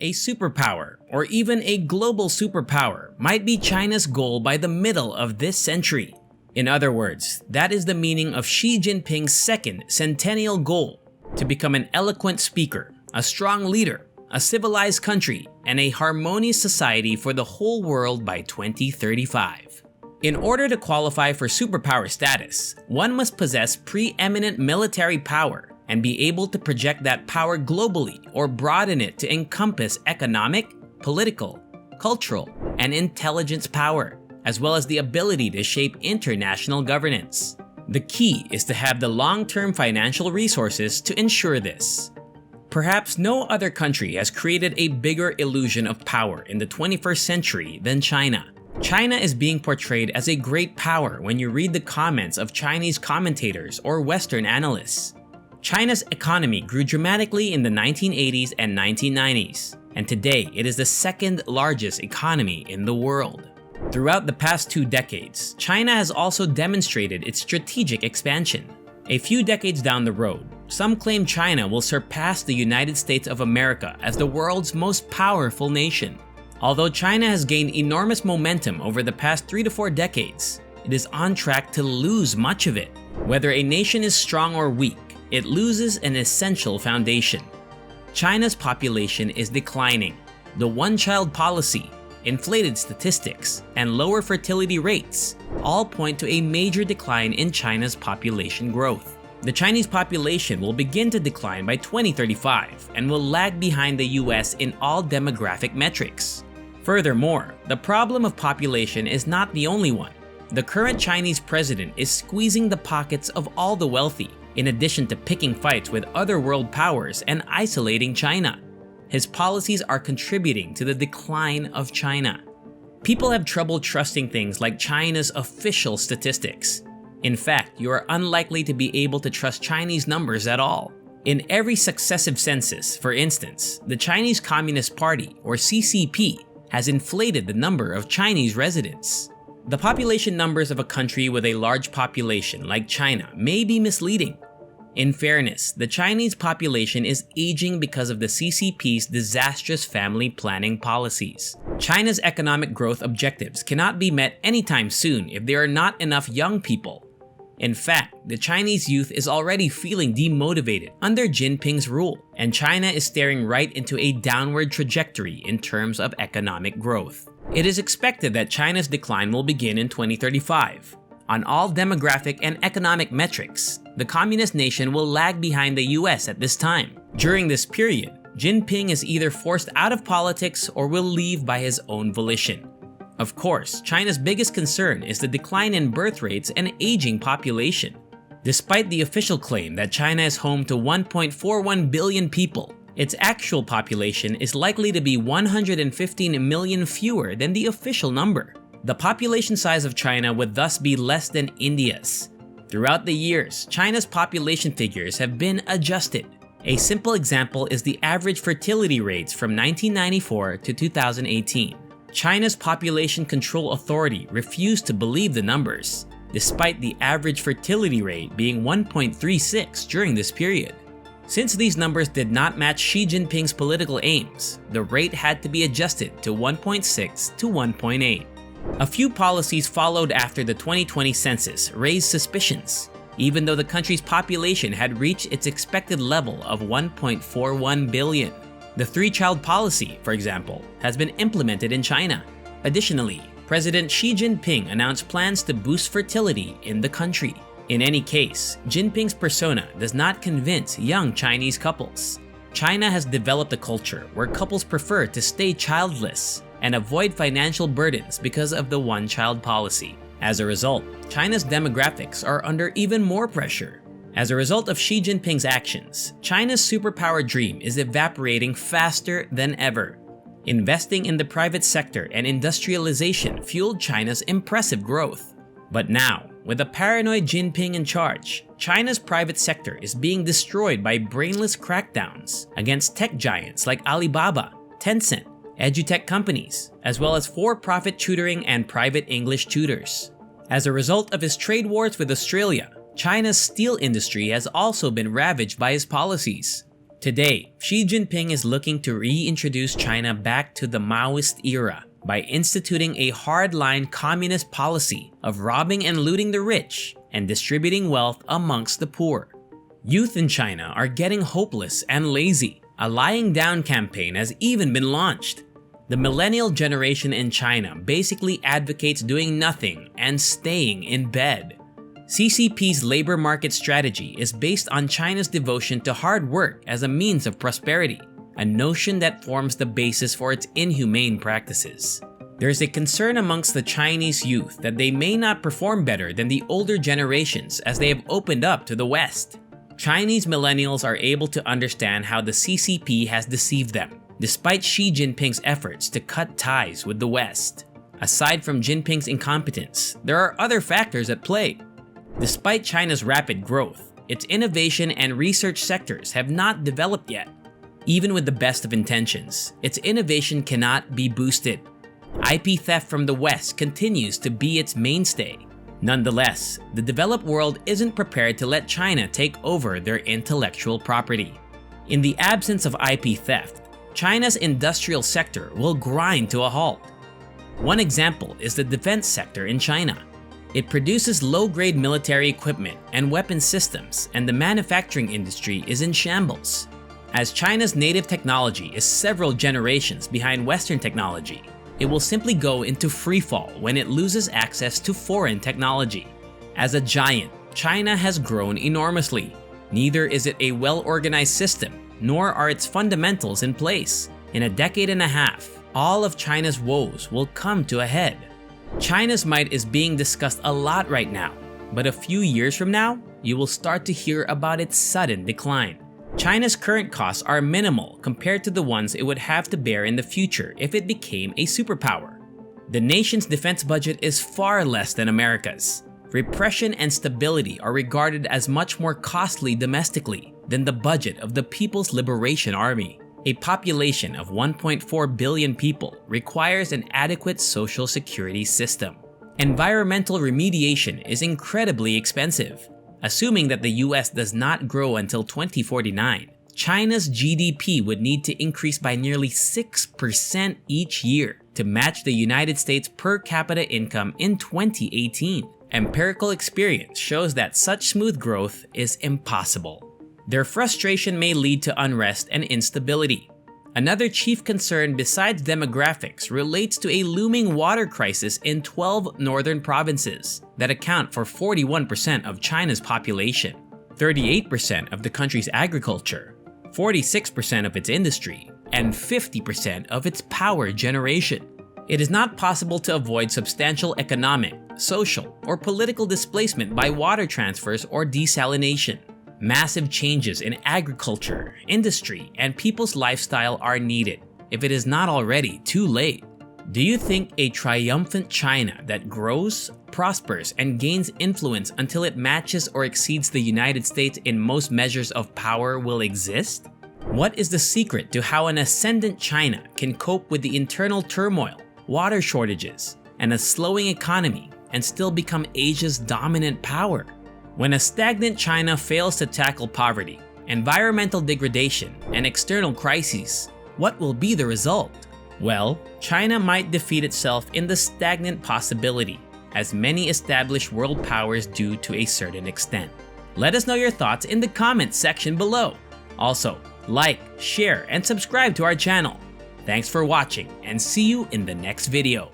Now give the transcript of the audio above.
A superpower, or even a global superpower, might be China's goal by the middle of this century. In other words, that is the meaning of Xi Jinping's second centennial goal: to become an eloquent speaker, a strong leader, a civilized country, and a harmonious society for the whole world by 2035. In order to qualify for superpower status, one must possess preeminent military power and be able to project that power globally or broaden it to encompass economic, political, cultural, and intelligence power, as well as the ability to shape international governance. The key is to have the long-term financial resources to ensure this. Perhaps no other country has created a bigger illusion of power in the 21st century than China. China is being portrayed as a great power when you read the comments of Chinese commentators or Western analysts. China's economy grew dramatically in the 1980s and 1990s, and today it is the second largest economy in the world. Throughout the past 2 decades, China has also demonstrated its strategic expansion. A few decades down the road, some claim China will surpass the United States of America as the world's most powerful nation. Although China has gained enormous momentum over the past 3 to 4 decades, it is on track to lose much of it. Whether a nation is strong or weak, it loses an essential foundation. China's population is declining. The one-child policy, inflated statistics, and lower fertility rates all point to a major decline in China's population growth. The Chinese population will begin to decline by 2035 and will lag behind the US in all demographic metrics. Furthermore, the problem of population is not the only one. The current Chinese president is squeezing the pockets of all the wealthy, in addition to picking fights with other world powers and isolating China. His policies are contributing to the decline of China. People have trouble trusting things like China's official statistics. In fact, you are unlikely to be able to trust Chinese numbers at all. In every successive census, for instance, the Chinese Communist Party, or CCP, has inflated the number of Chinese residents. The population numbers of a country with a large population like China may be misleading. In fairness, the Chinese population is aging because of the CCP's disastrous family planning policies. China's economic growth objectives cannot be met anytime soon if there are not enough young people. In fact, the Chinese youth is already feeling demotivated under Jinping's rule, and China is staring right into a downward trajectory in terms of economic growth. It is expected that China's decline will begin in 2035. On all demographic and economic metrics, the communist nation will lag behind the US at this time. During this period, Jinping is either forced out of politics or will leave by his own volition. Of course, China's biggest concern is the decline in birth rates and aging population. Despite the official claim that China is home to 1.41 billion people, its actual population is likely to be 115 million fewer than the official number. The population size of China would thus be less than India's. Throughout the years, China's population figures have been adjusted. A simple example is the average fertility rates from 1994 to 2018. China's Population Control Authority refused to believe the numbers, despite the average fertility rate being 1.36 during this period. Since these numbers did not match Xi Jinping's political aims, the rate had to be adjusted to 1.6 to 1.8. A few policies followed after the 2020 census raised suspicions, even though the country's population had reached its expected level of 1.41 billion. The 3-child policy, for example, has been implemented in China. Additionally, President Xi Jinping announced plans to boost fertility in the country. In any case, Jinping's persona does not convince young Chinese couples. China has developed a culture where couples prefer to stay childless and avoid financial burdens because of the one-child policy. As a result, China's demographics are under even more pressure. As a result of Xi Jinping's actions, China's superpower dream is evaporating faster than ever. Investing in the private sector and industrialization fueled China's impressive growth. But now, with a paranoid Jinping in charge, China's private sector is being destroyed by brainless crackdowns against tech giants like Alibaba, Tencent, edutech companies, as well as for-profit tutoring and private English tutors. As a result of his trade wars with Australia, China's steel industry has also been ravaged by his policies. Today, Xi Jinping is looking to reintroduce China back to the Maoist era by instituting a hardline communist policy of robbing and looting the rich and distributing wealth amongst the poor. Youth in China are getting hopeless and lazy. A lying down campaign has even been launched. The millennial generation in China basically advocates doing nothing and staying in bed. CCP's labor market strategy is based on China's devotion to hard work as a means of prosperity, a notion that forms the basis for its inhumane practices. There is a concern amongst the Chinese youth that they may not perform better than the older generations as they have opened up to the West. Chinese millennials are able to understand how the CCP has deceived them, despite Xi Jinping's efforts to cut ties with the West. Aside from Jinping's incompetence, there are other factors at play. Despite China's rapid growth, its innovation and research sectors have not developed yet. Even with the best of intentions, its innovation cannot be boosted. IP theft from the West continues to be its mainstay. Nonetheless, the developed world isn't prepared to let China take over their intellectual property. In the absence of IP theft, China's industrial sector will grind to a halt. One example is the defense sector in China. It produces low-grade military equipment and weapon systems, and the manufacturing industry is in shambles. As China's native technology is several generations behind Western technology, it will simply go into freefall when it loses access to foreign technology. As a giant, China has grown enormously. Neither is it a well-organized system, nor are its fundamentals in place. In a decade and a half, all of China's woes will come to a head. China's might is being discussed a lot right now, but a few years from now, you will start to hear about its sudden decline. China's current costs are minimal compared to the ones it would have to bear in the future if it became a superpower. The nation's defense budget is far less than America's. Repression and stability are regarded as much more costly domestically than the budget of the People's Liberation Army. A population of 1.4 billion people requires an adequate social security system. Environmental remediation is incredibly expensive. Assuming that the US does not grow until 2049, China's GDP would need to increase by nearly 6% each year to match the United States per capita income in 2018. Empirical experience shows that such smooth growth is impossible. Their frustration may lead to unrest and instability. Another chief concern besides demographics relates to a looming water crisis in 12 northern provinces that account for 41% of China's population, 38% of the country's agriculture, 46% of its industry, and 50% of its power generation. It is not possible to avoid substantial economic, social, or political displacement by water transfers or desalination. Massive changes in agriculture, industry, and people's lifestyle are needed, if it is not already too late. Do you think a triumphant China that grows, prospers, and gains influence until it matches or exceeds the United States in most measures of power will exist? What is the secret to how an ascendant China can cope with the internal turmoil, water shortages, and a slowing economy and still become Asia's dominant power? When a stagnant China fails to tackle poverty, environmental degradation, and external crises, what will be the result? Well, China might defeat itself in the stagnant possibility, as many established world powers do to a certain extent. Let us know your thoughts in the comments section below. Also, like, share, and subscribe to our channel. Thanks for watching, and see you in the next video.